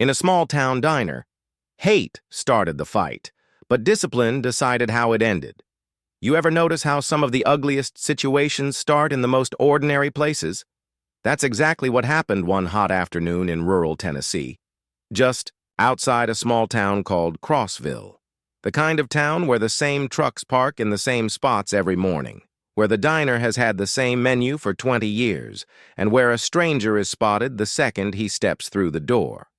In a small-town diner, hate started the fight, but discipline decided how it ended. You ever notice how some of the ugliest situations start in the most ordinary places? That's exactly what happened one hot afternoon in rural Tennessee, just outside a small town called Crossville. The kind of town where the same trucks park in the same spots every morning, where the diner has had the same menu for 20 years, and where a stranger is spotted the second he steps through the door.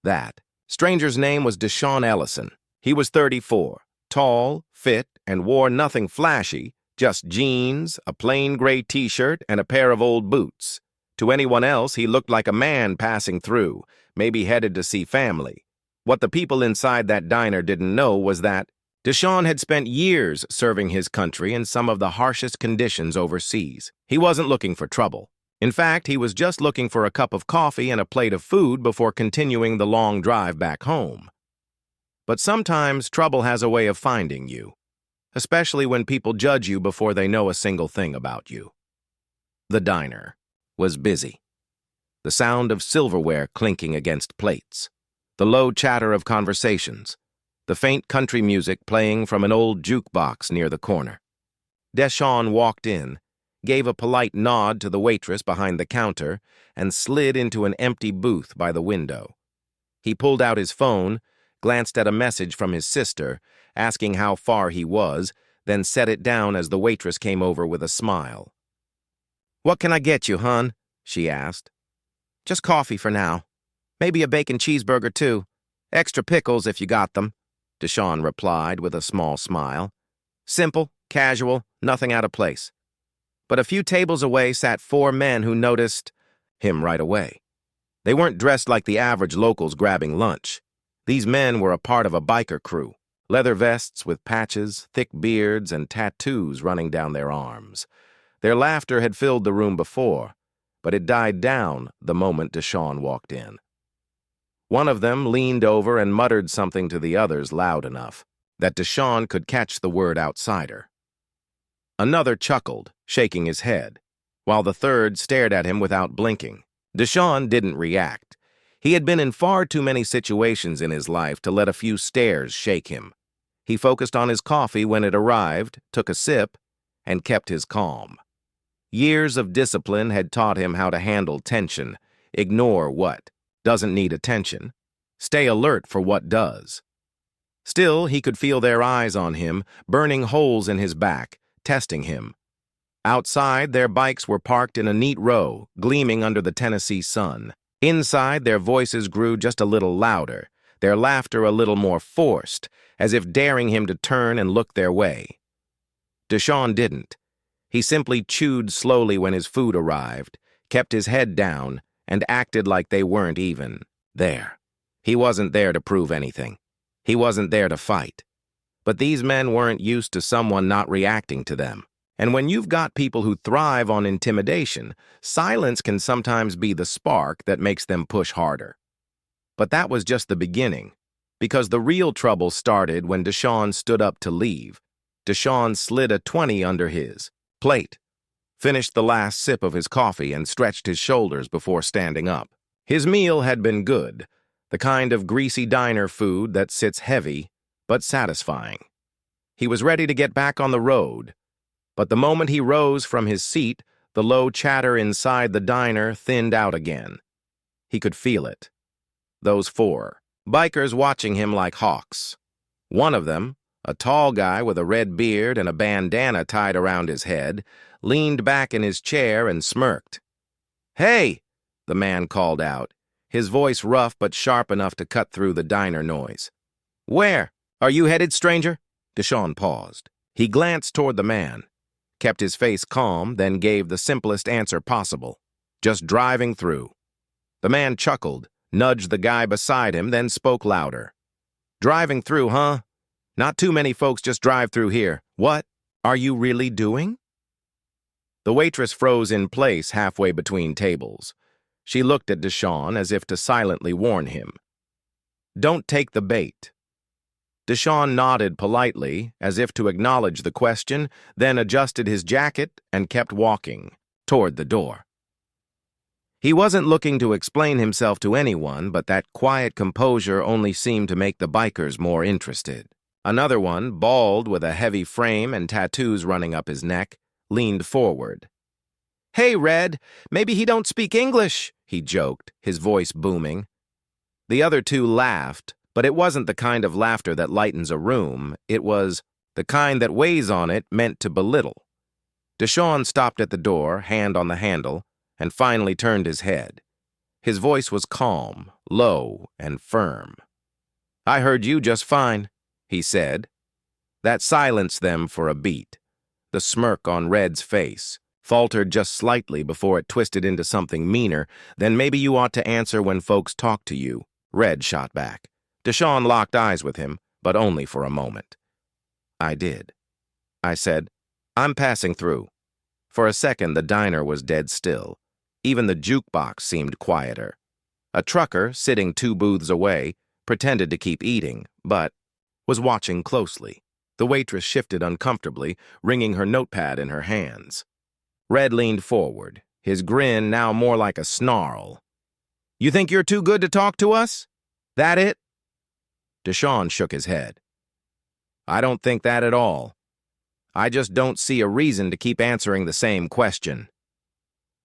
That stranger's name was Deshaun Ellison. He was 34, tall, fit, and wore nothing flashy, just jeans, a plain gray t-shirt, and a pair of old boots. To anyone else, he looked like a man passing through, maybe headed to see family. What the people inside that diner didn't know was that Deshaun had spent years serving his country in some of the harshest conditions overseas. He wasn't looking for trouble. In fact, he was just looking for a cup of coffee and a plate of food before continuing the long drive back home. But sometimes trouble has a way of finding you, especially when people judge you before they know a single thing about you. The diner was busy. The sound of silverware clinking against plates, the low chatter of conversations, the faint country music playing from an old jukebox near the corner. Deshaun walked in, gave a polite nod to the waitress behind the counter, and slid into an empty booth by the window. He pulled out his phone, glanced at a message from his sister, asking how far he was, then set it down as the waitress came over with a smile. "What can I get you, hon?" she asked. "Just coffee for now. Maybe a bacon cheeseburger, too. Extra pickles if you got them," Deshaun replied with a small smile. Simple, casual, nothing out of place. But a few tables away sat 4 men who noticed him right away. They weren't dressed like the average locals grabbing lunch. These men were a part of a biker crew, leather vests with patches, thick beards, and tattoos running down their arms. Their laughter had filled the room before, but it died down the moment Deshaun walked in. One of them leaned over and muttered something to the others loud enough that Deshaun could catch the word outsider. Another chuckled, shaking his head, while the third stared at him without blinking. Deshaun didn't react. He had been in far too many situations in his life to let a few stares shake him. He focused on his coffee when it arrived, took a sip, and kept his calm. Years of discipline had taught him how to handle tension, ignore what doesn't need attention, stay alert for what does. Still, he could feel their eyes on him, burning holes in his back, testing him. Outside, their bikes were parked in a neat row, gleaming under the Tennessee sun. Inside, their voices grew just a little louder, their laughter a little more forced, as if daring him to turn and look their way. Deshaun didn't. He simply chewed slowly when his food arrived, kept his head down, and acted like they weren't even there. He wasn't there to prove anything. He wasn't there to fight. But these men weren't used to someone not reacting to them. And when you've got people who thrive on intimidation, silence can sometimes be the spark that makes them push harder. But that was just the beginning, because the real trouble started when Deshaun stood up to leave. Deshaun slid a 20 under his plate, finished the last sip of his coffee, and stretched his shoulders before standing up. His meal had been good, the kind of greasy diner food that sits heavy but satisfying. He was ready to get back on the road, but the moment he rose from his seat, the low chatter inside the diner thinned out again. He could feel it. Those 4 bikers watching him like hawks. One of them, a tall guy with a red beard and a bandana tied around his head, leaned back in his chair and smirked. "Hey!" the man called out, his voice rough but sharp enough to cut through the diner noise. "Where? Are you headed, stranger?" Deshaun paused. He glanced toward the man, kept his face calm, then gave the simplest answer possible. "Just driving through." The man chuckled, nudged the guy beside him, then spoke louder. "Driving through, huh? Not too many folks just drive through here. What are you really doing?" The waitress froze in place halfway between tables. She looked at Deshaun as if to silently warn him. "Don't take the bait." Deshaun nodded politely, as if to acknowledge the question, then adjusted his jacket and kept walking toward the door. He wasn't looking to explain himself to anyone, but that quiet composure only seemed to make the bikers more interested. Another one, bald with a heavy frame and tattoos running up his neck, leaned forward. "Hey, Red, maybe he don't speak English," he joked, his voice booming. The other two laughed, but it wasn't the kind of laughter that lightens a room. It was the kind that weighs on it, meant to belittle. Deshawn stopped at the door, hand on the handle, and finally turned his head. His voice was calm, low, and firm. "I heard you just fine," he said. That silenced them for a beat. The smirk on Red's face faltered just slightly before it twisted into something meaner. "Then maybe you ought to answer when folks talk to you," Red shot back. Deshawn locked eyes with him, but only for a moment. "I did," I said. "I'm passing through." For a second, the diner was dead still. Even the jukebox seemed quieter. A trucker, sitting 2 booths away, pretended to keep eating, but was watching closely. The waitress shifted uncomfortably, wringing her notepad in her hands. Red leaned forward, his grin now more like a snarl. "You think you're too good to talk to us? That it?" Deshawn shook his head. "I don't think that at all. I just don't see a reason to keep answering the same question."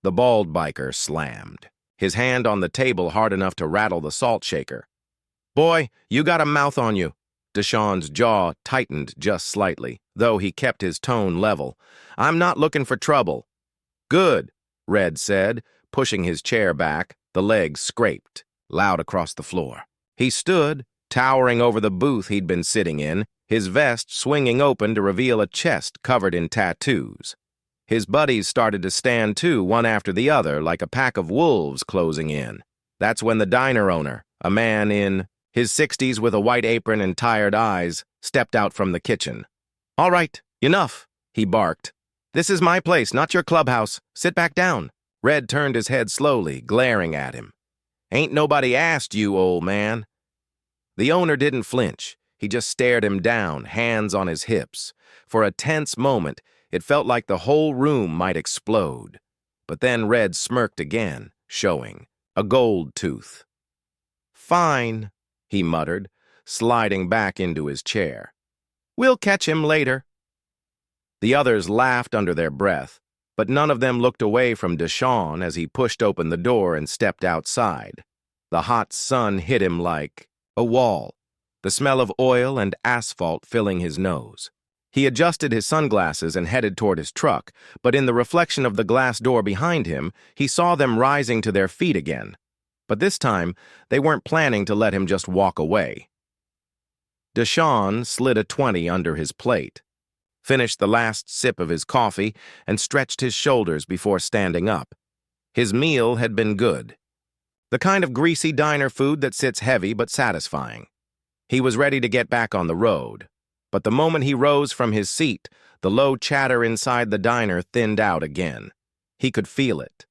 The bald biker slammed, his hand on the table hard enough to rattle the salt shaker. "Boy, you got a mouth on you." Deshawn's jaw tightened just slightly, though he kept his tone level. "I'm not looking for trouble." "Good," Red said, pushing his chair back. The legs scraped, loud across the floor. He stood, towering over the booth he'd been sitting in, his vest swinging open to reveal a chest covered in tattoos. His buddies started to stand too, one after the other, like a pack of wolves closing in. That's when the diner owner, a man in his 60s with a white apron and tired eyes, stepped out from the kitchen. "All right, enough," he barked. "This is my place, not your clubhouse. Sit back down." Red turned his head slowly, glaring at him. "Ain't nobody asked you, old man." The owner didn't flinch. He just stared him down, hands on his hips. For a tense moment, it felt like the whole room might explode. But then Red smirked again, showing a gold tooth. "Fine," he muttered, sliding back into his chair. "We'll catch him later." The others laughed under their breath, but none of them looked away from Deshawn as he pushed open the door and stepped outside. The hot sun hit him like a wall, the smell of oil and asphalt filling his nose. He adjusted his sunglasses and headed toward his truck, but in the reflection of the glass door behind him, he saw them rising to their feet again. But this time, they weren't planning to let him just walk away. Deshawn slid a 20 under his plate, finished the last sip of his coffee, and stretched his shoulders before standing up. His meal had been good. The kind of greasy diner food that sits heavy but satisfying. He was ready to get back on the road. But the moment he rose from his seat, the low chatter inside the diner thinned out again. He could feel it.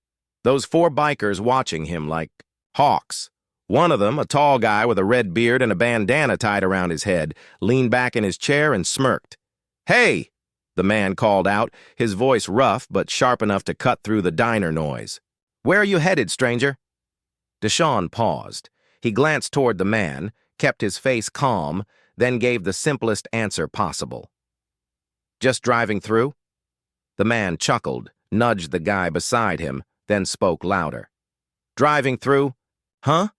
Those 4 bikers watching him like hawks. One of them, a tall guy with a red beard and a bandana tied around his head, leaned back in his chair and smirked. "Hey!" the man called out, his voice rough but sharp enough to cut through the diner noise. "Where are you headed, stranger?" Deshawn paused. He glanced toward the man, kept his face calm, then gave the simplest answer possible. "Just driving through?" The man chuckled, nudged the guy beside him, then spoke louder. "Driving through? Huh?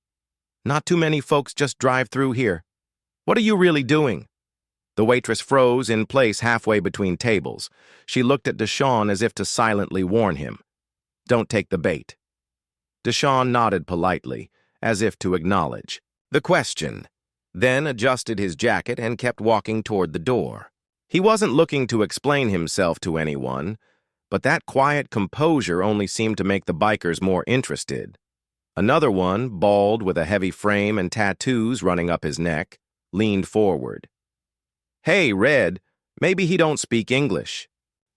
Not too many folks just drive through here. What are you really doing?" The waitress froze in place halfway between tables. She looked at Deshawn as if to silently warn him. "Don't take the bait." Deshawn nodded politely, as if to acknowledge the question, then adjusted his jacket and kept walking toward the door. He wasn't looking to explain himself to anyone, but that quiet composure only seemed to make the bikers more interested. Another one, bald with a heavy frame and tattoos running up his neck, leaned forward. "Hey, Red, maybe he don't speak English,"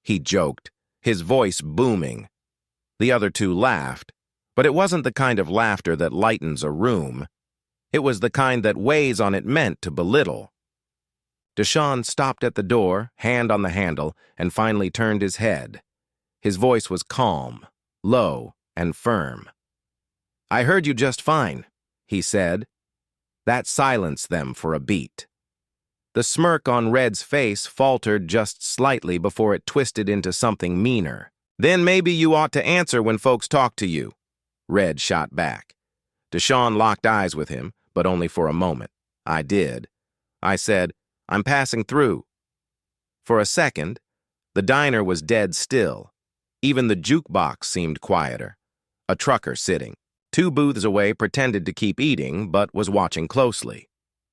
he joked, his voice booming. The other two laughed, but it wasn't the kind of laughter that lightens a room. It was the kind that weighs on it meant to belittle. Deshawn stopped at the door, hand on the handle, and finally turned his head. His voice was calm, low, and firm. "I heard you just fine," he said. That silenced them for a beat. The smirk on Red's face faltered just slightly before it twisted into something meaner. "Then maybe you ought to answer when folks talk to you," Red shot back. Deshawn locked eyes with him, but only for a moment. I did. I said, "I'm passing through." For a second, the diner was dead still. Even the jukebox seemed quieter. A trucker sitting 2 booths away pretended to keep eating, but was watching closely.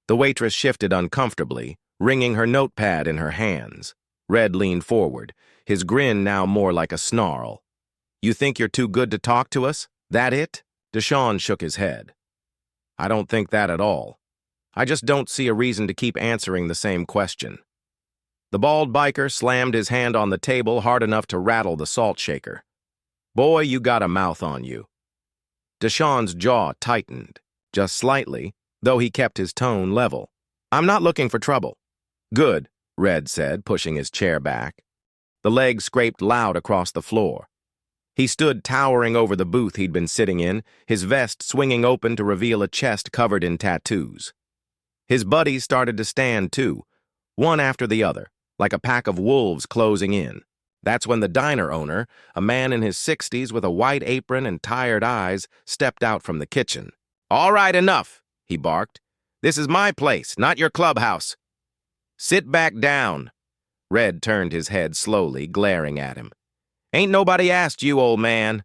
The waitress shifted uncomfortably, wringing her notepad in her hands. Red leaned forward, his grin now more like a snarl. "You think you're too good to talk to us? That it?" Deshawn shook his head. "I don't think that at all. I just don't see a reason to keep answering the same question." The bald biker slammed his hand on the table hard enough to rattle the salt shaker. "Boy, you got a mouth on you." Deshawn's jaw tightened, just slightly, though he kept his tone level. "I'm not looking for trouble." "Good," Red said, pushing his chair back. The leg scraped loud across the floor. He stood towering over the booth he'd been sitting in, his vest swinging open to reveal a chest covered in tattoos. His buddies started to stand too, one after the other, like a pack of wolves closing in. That's when the diner owner, a man in his 60s with a white apron and tired eyes, stepped out from the kitchen. "All right, enough," he barked. "This is my place, not your clubhouse." "Sit back down." Red turned his head slowly, glaring at him. "Ain't nobody asked you, old man."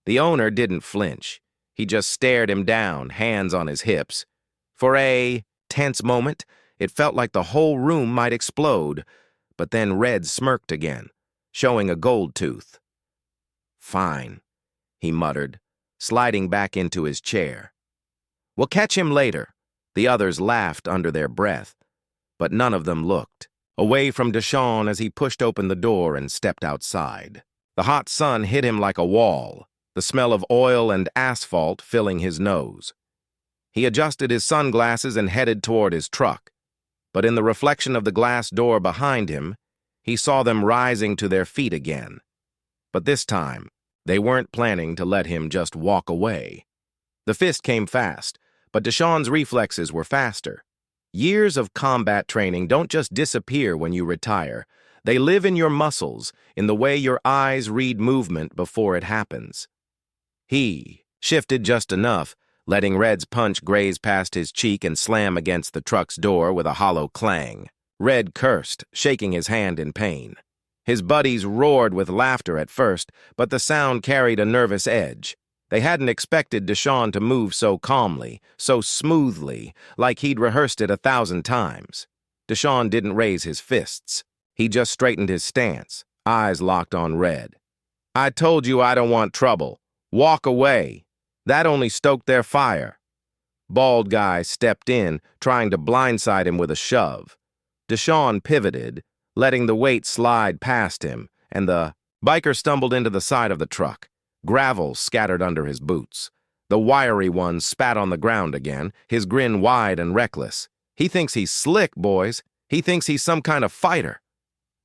The owner didn't flinch. He just stared him down, hands on his hips. For a tense moment, it felt like the whole room might explode, but then Red smirked again, showing a gold tooth. "Fine," he muttered, sliding back into his chair. "We'll catch him later." The others laughed under their breath, but none of them looked away from Deshawn as he pushed open the door and stepped outside. The hot sun hit him like a wall, the smell of oil and asphalt filling his nose. He adjusted his sunglasses and headed toward his truck, but in the reflection of the glass door behind him, he saw them rising to their feet again. But this time, they weren't planning to let him just walk away. The fist came fast, but Deshawn's reflexes were faster. Years of combat training don't just disappear when you retire. They live in your muscles, in the way your eyes read movement before it happens. He shifted just enough, letting Red's punch graze past his cheek and slam against the truck's door with a hollow clang. Red cursed, shaking his hand in pain. His buddies roared with laughter at first, but the sound carried a nervous edge. They hadn't expected Deshawn to move so calmly, so smoothly, like he'd rehearsed it 1,000 times. Deshawn didn't raise his fists. He just straightened his stance, eyes locked on Red. "I told you I don't want trouble. Walk away. That only stoked their fire." Bald guy stepped in, trying to blindside him with a shove. Deshawn pivoted, letting the weight slide past him, and the biker stumbled into the side of the truck. Gravel scattered under his boots. The wiry one spat on the ground again, his grin wide and reckless. "He thinks he's slick, boys. He thinks he's some kind of fighter."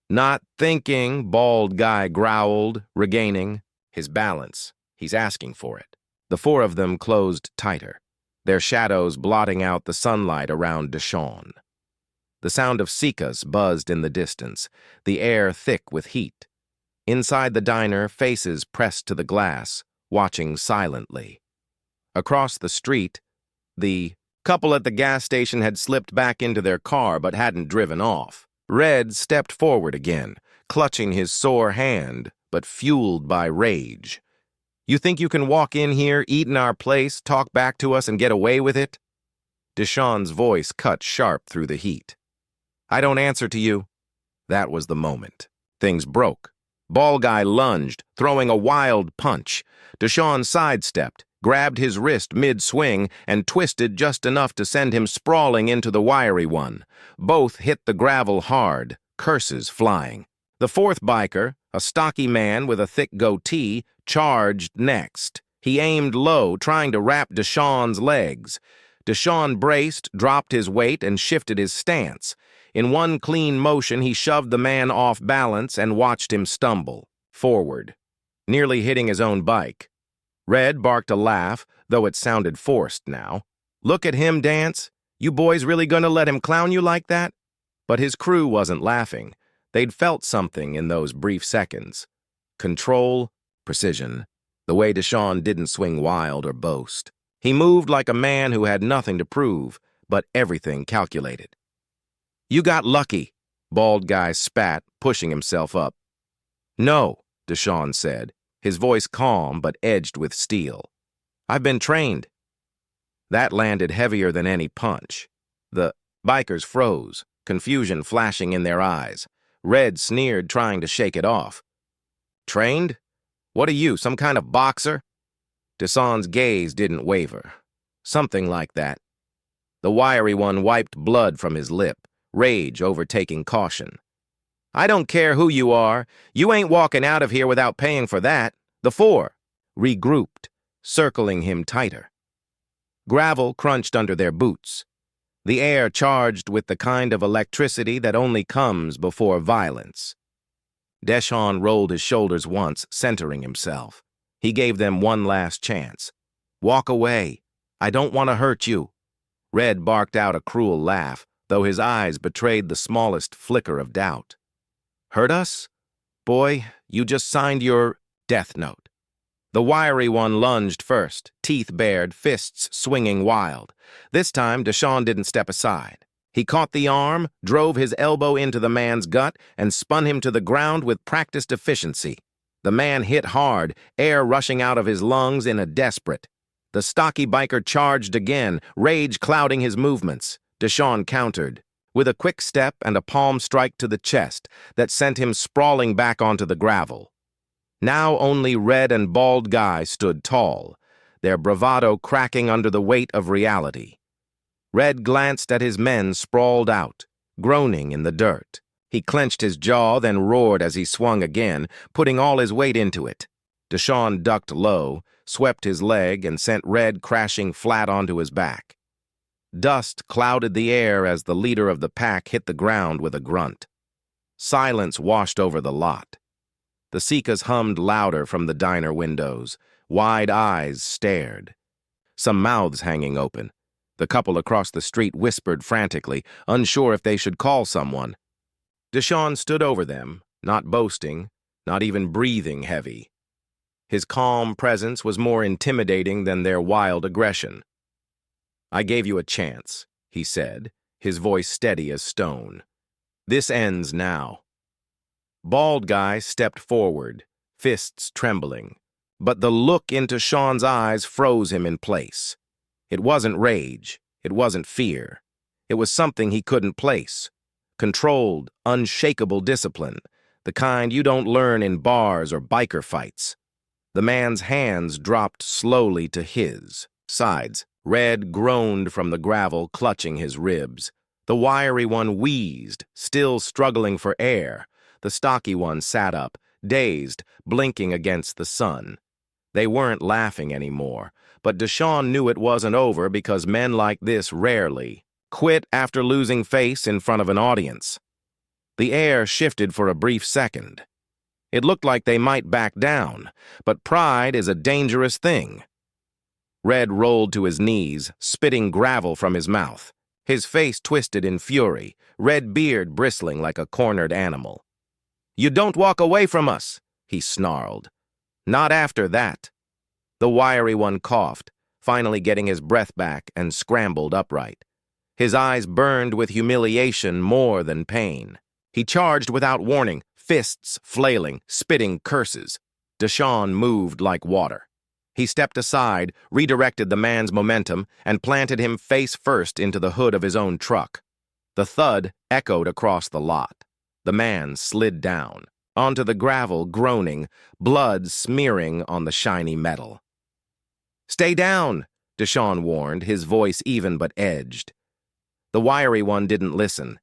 "Not thinking," bald guy growled, regaining his balance. He's asking for it. The 4 of them closed tighter, their shadows blotting out the sunlight around Deshawn. The sound of cicadas buzzed in the distance, the air thick with heat. Inside the diner, faces pressed to the glass, watching silently. Across the street, the couple at the gas station had slipped back into their car but hadn't driven off. Red stepped forward again, clutching his sore hand, but fueled by rage. "You think you can walk in here, eat in our place, talk back to us, and get away with it?" Deshawn's voice cut sharp through the heat. "I don't answer to you." That was the moment. Things broke. Ball guy lunged, throwing a wild punch. Deshawn sidestepped, grabbed his wrist mid-swing, and twisted just enough to send him sprawling into the wiry one. Both hit the gravel hard, curses flying. The 4th biker, a stocky man with a thick goatee, charged next. He aimed low, trying to wrap Deshawn's legs. Deshawn braced, dropped his weight, and shifted his stance. In one clean motion, he shoved the man off balance and watched him stumble forward, nearly hitting his own bike. Red barked a laugh, though it sounded forced now. Look at him dance. You boys really gonna let him clown you like that? But his crew wasn't laughing. They'd felt something in those brief seconds. Control, precision. The way Deshawn didn't swing wild or boast. He moved like a man who had nothing to prove, but everything calculated. You got lucky, Bald Guy spat, pushing himself up. No, Deshawn said, his voice calm but edged with steel. I've been trained. That landed heavier than any punch. The bikers froze, confusion flashing in their eyes. Red sneered, trying to shake it off. Trained? What are you, some kind of boxer? Deshawn's gaze didn't waver. Something like that. The wiry one wiped blood from his lip, rage overtaking caution. I don't care who you are. You ain't walking out of here without paying for that. The four regrouped, circling him tighter. Gravel crunched under their boots. The air charged with the kind of electricity that only comes before violence. Deshawn rolled his shoulders once, centering himself. He gave them one last chance. Walk away. I don't want to hurt you. Red barked out a cruel laugh, though his eyes betrayed the smallest flicker of doubt. Hurt us? Boy, you just signed your death note. The wiry one lunged first, teeth bared, fists swinging wild. This time, Deshawn didn't step aside. He caught the arm, drove his elbow into the man's gut, and spun him to the ground with practiced efficiency. The man hit hard, air rushing out of his lungs in a desperate. The stocky biker charged again, rage clouding his movements. Deshawn countered, with a quick step and a palm strike to the chest that sent him sprawling back onto the gravel. Now only Red and Bald Guy stood tall, their bravado cracking under the weight of reality. Red glanced at his men sprawled out, groaning in the dirt. He clenched his jaw, then roared as he swung again, putting all his weight into it. Deshawn ducked low, swept his leg, and sent Red crashing flat onto his back. Dust clouded the air as the leader of the pack hit the ground with a grunt. Silence washed over the lot. The Seekers hummed louder from the diner windows. Wide eyes stared. Some mouths hanging open. The couple across the street whispered frantically, unsure if they should call someone. Deshawn stood over them, not boasting, not even breathing heavy. His calm presence was more intimidating than their wild aggression. I gave you a chance, he said, his voice steady as stone. This ends now. Bald Guy stepped forward, fists trembling, but the look into Sean's eyes froze him in place. It wasn't rage, it wasn't fear. It was something he couldn't place. Controlled, unshakable discipline, the kind you don't learn in bars or biker fights. The man's hands dropped slowly to his sides. Red groaned from the gravel, clutching his ribs. The wiry one wheezed, still struggling for air. The stocky one sat up, dazed, blinking against the sun. They weren't laughing anymore, but Deshawn knew it wasn't over because men like this rarely quit after losing face in front of an audience. The air shifted for a brief second. It looked like they might back down, but pride is a dangerous thing. Red rolled to his knees, spitting gravel from his mouth. His face twisted in fury, red beard bristling like a cornered animal. You don't walk away from us, he snarled. Not after that. The wiry one coughed, finally getting his breath back, and scrambled upright. His eyes burned with humiliation more than pain. He charged without warning, fists flailing, spitting curses. Deshawn moved like water. He stepped aside, redirected the man's momentum, and planted him face first into the hood of his own truck. The thud echoed across the lot. The man slid down, onto the gravel, groaning, blood smearing on the shiny metal. Stay down, Deshawn warned, his voice even but edged. The wiry one didn't listen.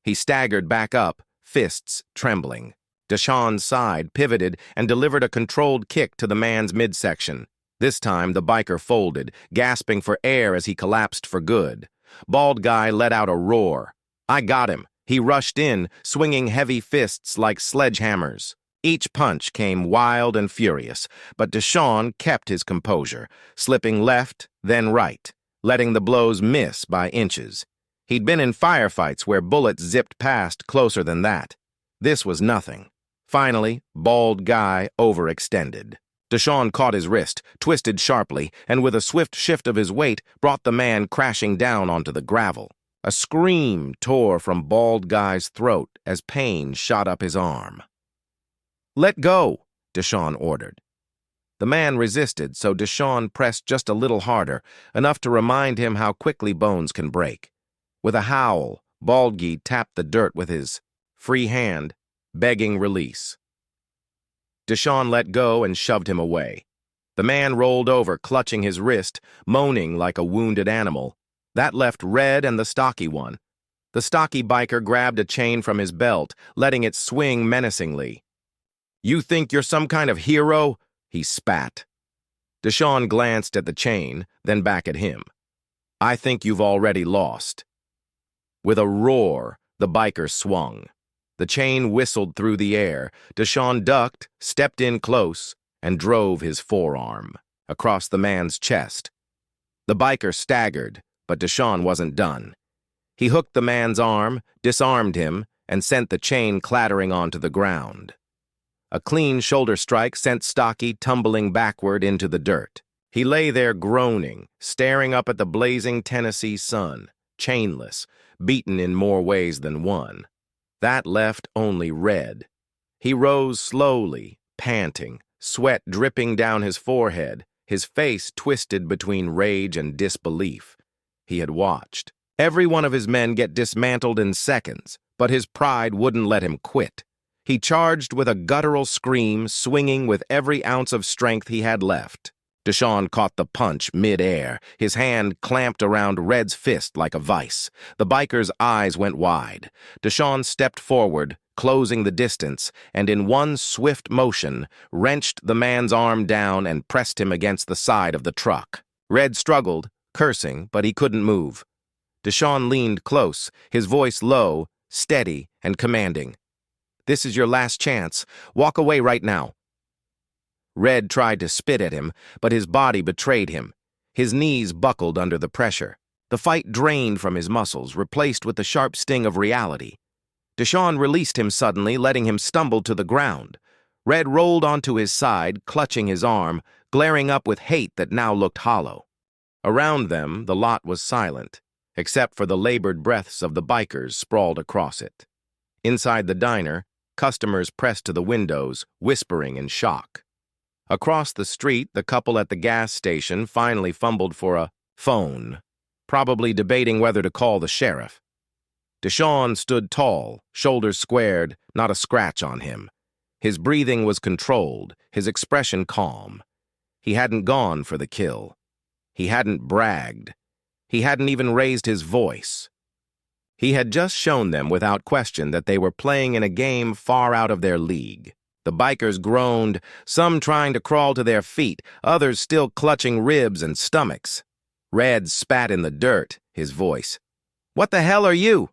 He staggered back up, fists trembling. Deshawn's side pivoted and delivered a controlled kick to the man's midsection. This time, the biker folded, gasping for air as he collapsed for good. Bald Guy let out a roar. I got him. He rushed in, swinging heavy fists like sledgehammers. Each punch came wild and furious, but Deshawn kept his composure, slipping left, then right, letting the blows miss by inches. He'd been in firefights where bullets zipped past closer than that. This was nothing. Finally, Bald Guy overextended. Deshawn caught his wrist, twisted sharply, and with a swift shift of his weight, brought the man crashing down onto the gravel. A scream tore from Bald Guy's throat as pain shot up his arm. "Let go," Deshawn ordered. The man resisted, so Deshawn pressed just a little harder, enough to remind him how quickly bones can break. With a howl, Bald Guy tapped the dirt with his free hand, begging release. Deshawn let go and shoved him away. The man rolled over, clutching his wrist, moaning like a wounded animal. That left Red and the stocky one. The stocky biker grabbed a chain from his belt, letting it swing menacingly. "You think you're some kind of hero?" he spat. Deshawn glanced at the chain, then back at him. "I think you've already lost." With a roar, the biker swung. The chain whistled through the air. Deshawn ducked, stepped in close, and drove his forearm across the man's chest. The biker staggered, but Deshawn wasn't done. He hooked the man's arm, disarmed him, and sent the chain clattering onto the ground. A clean shoulder strike sent Stocky tumbling backward into the dirt. He lay there groaning, staring up at the blazing Tennessee sun, chainless, beaten in more ways than one. That left only Red. He rose slowly, panting, sweat dripping down his forehead, his face twisted between rage and disbelief. He had watched every one of his men get dismantled in seconds, but his pride wouldn't let him quit. He charged with a guttural scream, swinging with every ounce of strength he had left. Deshawn caught the punch mid-air, his hand clamped around Red's fist like a vice. The biker's eyes went wide. Deshawn stepped forward, closing the distance, and in one swift motion, wrenched the man's arm down and pressed him against the side of the truck. Red struggled, cursing, but he couldn't move. Deshawn leaned close, his voice low, steady, and commanding. "This is your last chance. Walk away right now." Red tried to spit at him, but his body betrayed him. His knees buckled under the pressure. The fight drained from his muscles, replaced with the sharp sting of reality. Deshawn released him suddenly, letting him stumble to the ground. Red rolled onto his side, clutching his arm, glaring up with hate that now looked hollow. Around them, the lot was silent, except for the labored breaths of the bikers sprawled across it. Inside the diner, customers pressed to the windows, whispering in shock. Across the street, the couple at the gas station finally fumbled for a phone, probably debating whether to call the sheriff. Deshawn stood tall, shoulders squared, not a scratch on him. His breathing was controlled, his expression calm. He hadn't gone for the kill. He hadn't bragged. He hadn't even raised his voice. He had just shown them without question that they were playing in a game far out of their league. The bikers groaned, some trying to crawl to their feet, others still clutching ribs and stomachs. Red spat in the dirt, his voice. "What the hell are you?"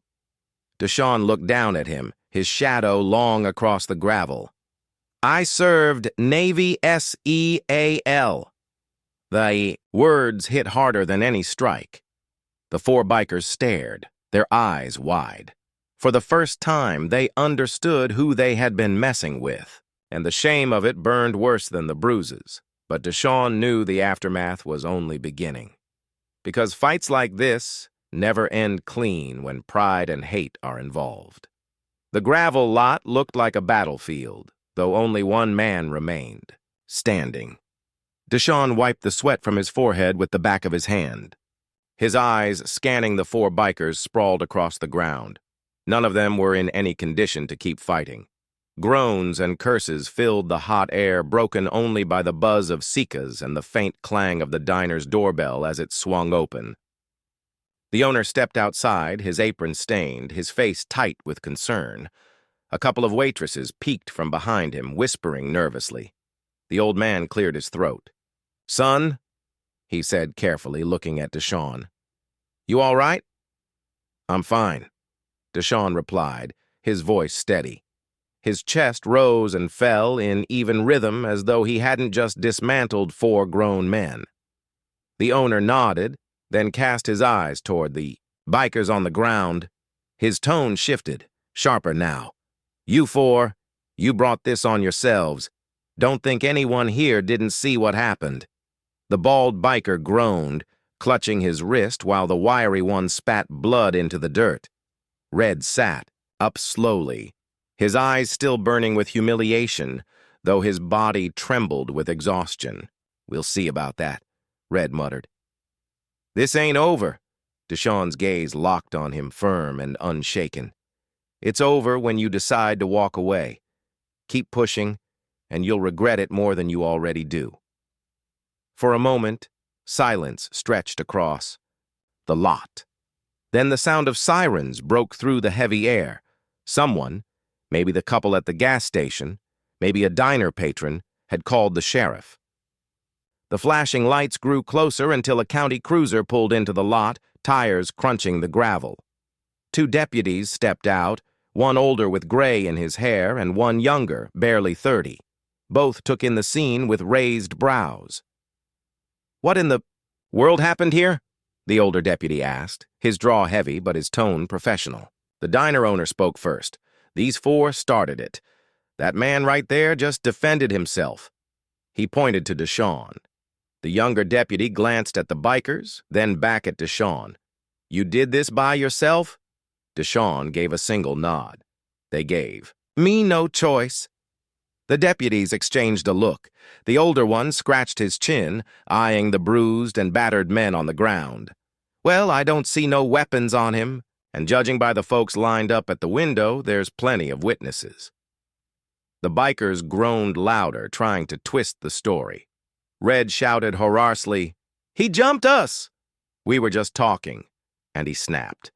Deshawn looked down at him, his shadow long across the gravel. "I served Navy SEAL." The words hit harder than any strike. The four bikers stared, their eyes wide. For the first time, they understood who they had been messing with, and the shame of it burned worse than the bruises. But Deshawn knew the aftermath was only beginning. Because fights like this never end clean when pride and hate are involved. The gravel lot looked like a battlefield, though only one man remained, standing. Deshawn wiped the sweat from his forehead with the back of his hand. His eyes, scanning the four bikers sprawled across the ground. None of them were in any condition to keep fighting. Groans and curses filled the hot air, broken only by the buzz of cicadas and the faint clang of the diner's doorbell as it swung open. The owner stepped outside, his apron stained, his face tight with concern. A couple of waitresses peeked from behind him, whispering nervously. The old man cleared his throat. "Son," he said carefully, looking at Deshawn. "You all right?" "I'm fine," Deshawn replied, his voice steady. His chest rose and fell in even rhythm as though he hadn't just dismantled 4 grown men. The owner nodded, then cast his eyes toward the bikers on the ground. His tone shifted, sharper now. "You 4, you brought this on yourselves. Don't think anyone here didn't see what happened." The bald biker groaned, clutching his wrist while the wiry one spat blood into the dirt. Red sat, up slowly, his eyes still burning with humiliation, though his body trembled with exhaustion. "We'll see about that," Red muttered. "This ain't over." Deshawn's gaze locked on him, firm and unshaken. "It's over when you decide to walk away. Keep pushing, and you'll regret it more than you already do." For a moment, silence stretched across the lot. Then the sound of sirens broke through the heavy air. Someone, maybe the couple at the gas station, maybe a diner patron, had called the sheriff. The flashing lights grew closer until a county cruiser pulled into the lot, tires crunching the gravel. 2 deputies stepped out, one older with gray in his hair and one younger, barely 30. Both took in the scene with raised brows. "What in the world happened here?" the older deputy asked, his draw heavy but his tone professional. The diner owner spoke first. "These 4 started it. That man right there just defended himself." He pointed to Deshawn. The younger deputy glanced at the bikers, then back at Deshawn. "You did this by yourself?" Deshawn gave a single nod. They gave me no choice. The deputies exchanged a look. The older one scratched his chin, eyeing the bruised and battered men on the ground. "Well, I don't see no weapons on him, and judging by the folks lined up at the window, there's plenty of witnesses." The bikers groaned louder, trying to twist the story. Red shouted hoarsely, "He jumped us!" "We were just talking," and he snapped.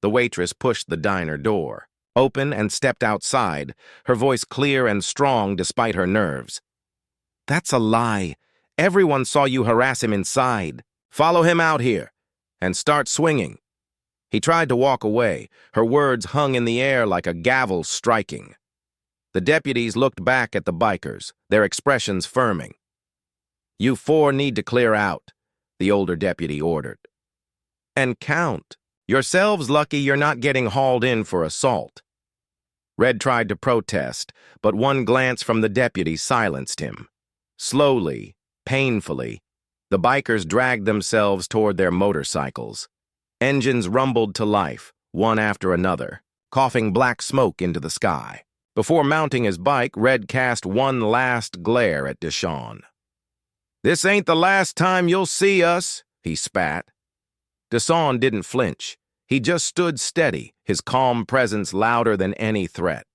The waitress pushed the diner door open and stepped outside, her voice clear and strong despite her nerves. "That's a lie. Everyone saw you harass him inside. Follow him out here, and start swinging." He tried to walk away, her words hung in the air like a gavel striking. The deputies looked back at the bikers, their expressions firming. "You 4 need to clear out," the older deputy ordered. "And count. Yourselves lucky you're not getting hauled in for assault." Red tried to protest, but one glance from the deputy silenced him. Slowly, painfully, the bikers dragged themselves toward their motorcycles. Engines rumbled to life, one after another, coughing black smoke into the sky. Before mounting his bike, Red cast one last glare at Deshawn. "This ain't the last time you'll see us," he spat. Deshawn didn't flinch. He just stood steady, his calm presence louder than any threat.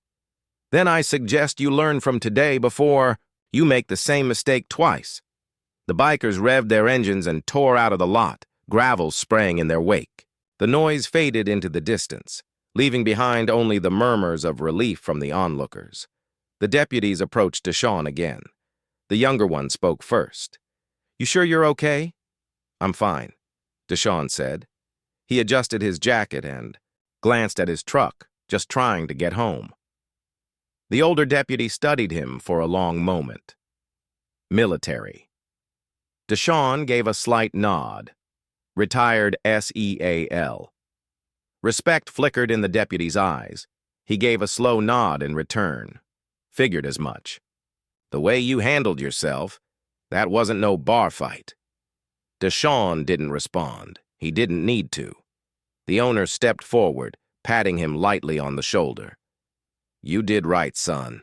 "Then I suggest you learn from today before you make the same mistake twice." The bikers revved their engines and tore out of the lot, gravel spraying in their wake. The noise faded into the distance, leaving behind only the murmurs of relief from the onlookers. The deputies approached Deshawn again. The younger one spoke first. "You sure you're okay?" "I'm fine," Deshawn said. He adjusted his jacket and glanced at his truck, just trying to get home. The older deputy studied him for a long moment. "Military." Deshawn gave a slight nod. "Retired SEAL." Respect flickered in the deputy's eyes. He gave a slow nod in return. "Figured as much. The way you handled yourself, that wasn't no bar fight." Deshawn didn't respond. He didn't need to. The owner stepped forward, patting him lightly on the shoulder. "You did right, son.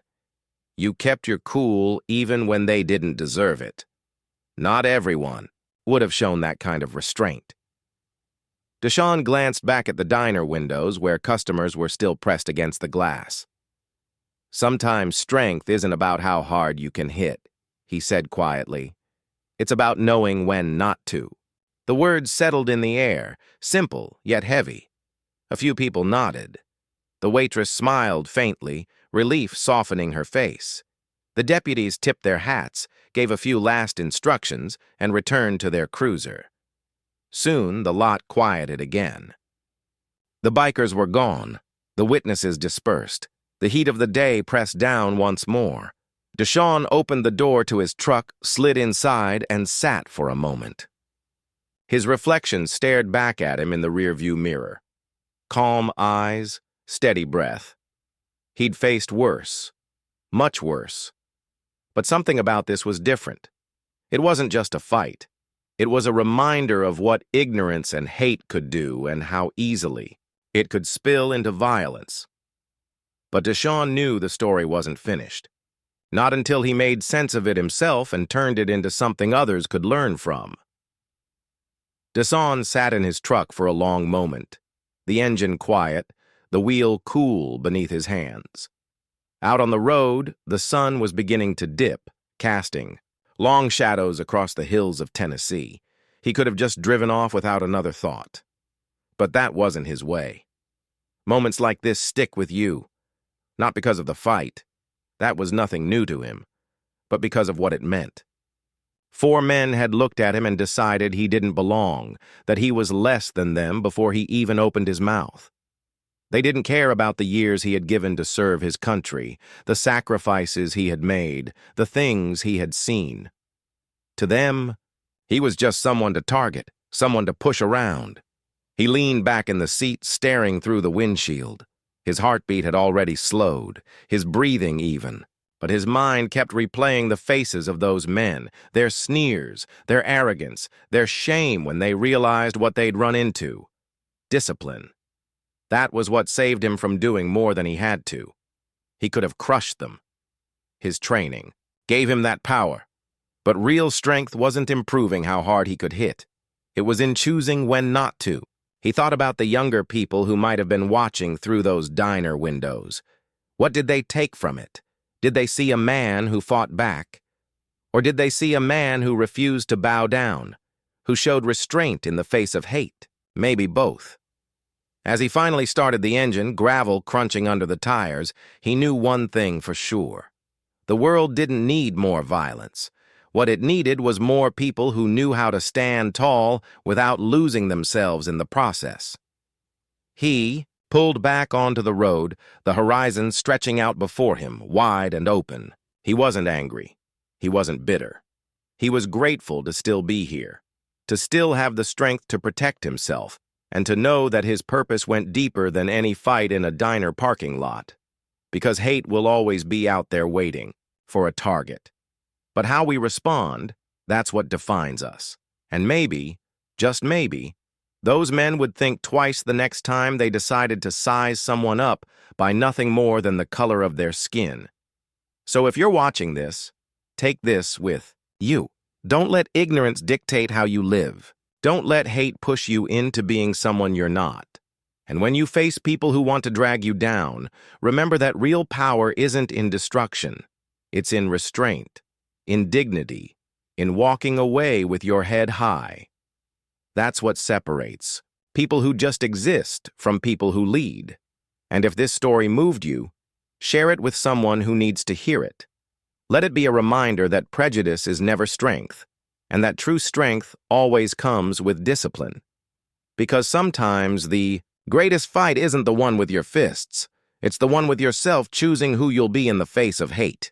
You kept your cool even when they didn't deserve it. Not everyone would have shown that kind of restraint." Deshawn glanced back at the diner windows where customers were still pressed against the glass. "Sometimes strength isn't about how hard you can hit," he said quietly. "It's about knowing when not to." The words settled in the air, simple yet heavy. A few people nodded. The waitress smiled faintly, relief softening her face. The deputies tipped their hats, gave a few last instructions, and returned to their cruiser. Soon, the lot quieted again. The bikers were gone, the witnesses dispersed, The heat of the day pressed down once more. Deshawn opened the door to his truck, slid inside, and sat for a moment. His reflection stared back at him in the rearview mirror. Calm eyes, steady breath. He'd faced worse, much worse. But something about this was different. It wasn't just a fight. It was a reminder of what ignorance and hate could do and how easily it could spill into violence. But Deshawn knew the story wasn't finished. Not until he made sense of it himself and turned it into something others could learn from. Deshawn sat in his truck for a long moment, the engine quiet, the wheel cool beneath his hands. Out on the road, the sun was beginning to dip, casting long shadows across the hills of Tennessee. He could have just driven off without another thought. But that wasn't his way. Moments like this stick with you, not because of the fight. That was nothing new to him, but because of what it meant. 4 men had looked at him and decided he didn't belong, that he was less than them before he even opened his mouth. They didn't care about the years he had given to serve his country, the sacrifices he had made, the things he had seen. To them, he was just someone to target, someone to push around. He leaned back in the seat, staring through the windshield. His heartbeat had already slowed, his breathing even, but his mind kept replaying the faces of those men, their sneers, their arrogance, their shame when they realized what they'd run into. Discipline. That was what saved him from doing more than he had to. He could have crushed them. His training gave him that power, but real strength wasn't improving how hard he could hit. It was in choosing when not to. He thought about the younger people who might have been watching through those diner windows. What did they take from it? Did they see a man who fought back? Or did they see a man who refused to bow down, who showed restraint in the face of hate? Maybe both. As he finally started the engine, gravel crunching under the tires, he knew one thing for sure. The world didn't need more violence. What it needed was more people who knew how to stand tall without losing themselves in the process. He pulled back onto the road, the horizon stretching out before him, wide and open. He wasn't angry. He wasn't bitter. He was grateful to still be here, to still have the strength to protect himself, and to know that his purpose went deeper than any fight in a diner parking lot. Because hate will always be out there waiting for a target. But how we respond, that's what defines us. And maybe, just maybe, those men would think twice the next time they decided to size someone up by nothing more than the color of their skin. So if you're watching this, take this with you. Don't let ignorance dictate how you live. Don't let hate push you into being someone you're not. And when you face people who want to drag you down, remember that real power isn't in destruction. It's in restraint, in dignity, in walking away with your head high. That's what separates people who just exist from people who lead. And if this story moved you, share it with someone who needs to hear it. Let it be a reminder that prejudice is never strength, and that true strength always comes with discipline. Because sometimes the greatest fight isn't the one with your fists. It's the one with yourself choosing who you'll be in the face of hate.